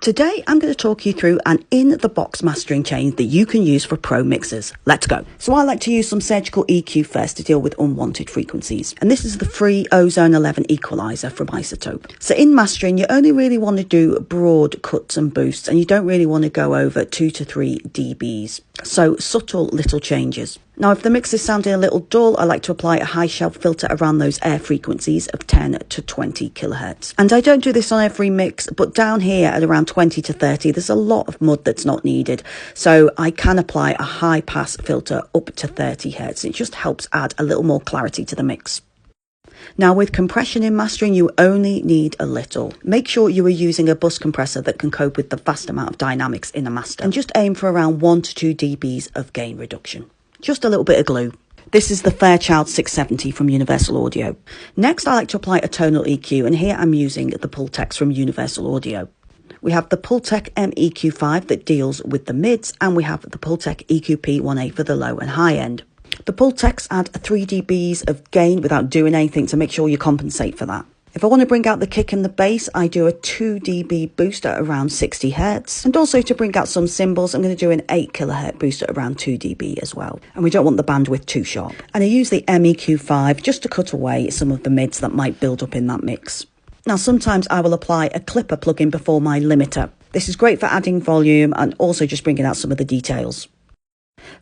Today, I'm going to talk you through an in-the-box mastering chain that you can use for pro mixers. Let's go. So I like to use some surgical EQ first to deal with unwanted frequencies. And this is the free Ozone 11 equalizer from iZotope. So in mastering, you only really want to do broad cuts and boosts, and you don't really want to go over 2 to 3 dBs. So subtle little changes. Now, if the mix is sounding a little dull, I like to apply a high shelf filter around those air frequencies of 10 to 20 kilohertz. And I don't do this on every mix, but down here at around 20 to 30, there's a lot of mud that's not needed. So I can apply a high pass filter up to 30 hertz. It just helps add a little more clarity to the mix. Now, with compression in mastering, you only need a little. Make sure you are using a bus compressor that can cope with the vast amount of dynamics in a master. And just aim for around 1 to 2 dBs of gain reduction. Just a little bit of glue. This is the Fairchild 670 from Universal Audio. Next, I like to apply a tonal EQ, and here I'm using the Pultec from Universal Audio. We have the Pultec MEQ5 that deals with the mids, and we have the Pultec EQP1A for the low and high end. The Pultecs add 3 dBs of gain without doing anything, to make sure you compensate for that. If I want to bring out the kick and the bass, I do a 2 dB boost at around 60 Hz. And also to bring out some cymbals, I'm going to do an 8 kHz boost at around 2 dB as well. And we don't want the bandwidth too sharp. And I use the MEQ5 just to cut away some of the mids that might build up in that mix. Now, sometimes I will apply a clipper plugin before my limiter. This is great for adding volume and also just bringing out some of the details.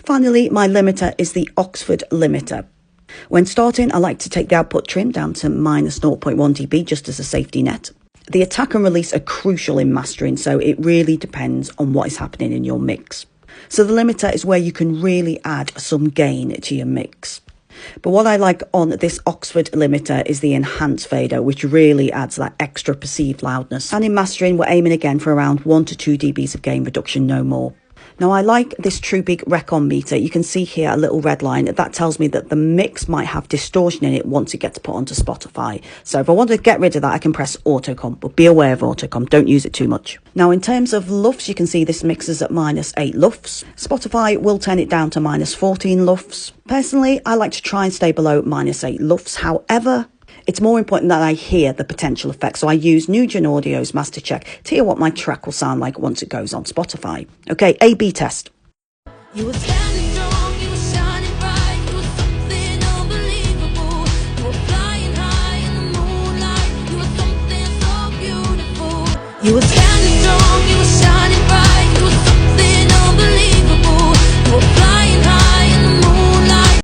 Finally, my limiter is the Oxford limiter. When starting, I like to take the output trim down to minus 0.1 dB just as a safety net. The attack and release are crucial in mastering, so it really depends on what is happening in your mix. So the limiter is where you can really add some gain to your mix. But what I like on this Oxford limiter is the enhanced fader, which really adds that extra perceived loudness. And in mastering, we're aiming again for around 1 to 2 dBs of gain reduction, no more. Now, I like this Trubig Recon meter. You can see here a little red line. That tells me that the mix might have distortion in it once it gets put onto Spotify. So if I want to get rid of that, I can press Autocomp, but be aware of Autocomp. Don't use it too much. Now, in terms of LUFS, you can see this mix is at minus 8 LUFS. Spotify will turn it down to minus 14 LUFS. Personally, I like to try and stay below minus 8 LUFS. However, it's more important that I hear the potential effects, so I use Nugent Audio's MasterCheck to hear what my track will sound like once it goes on Spotify. Okay, A/B test. You were standing strong, you were shining bright, you were something unbelievable. You were flying high in the moonlight, you were something so beautiful. You were standing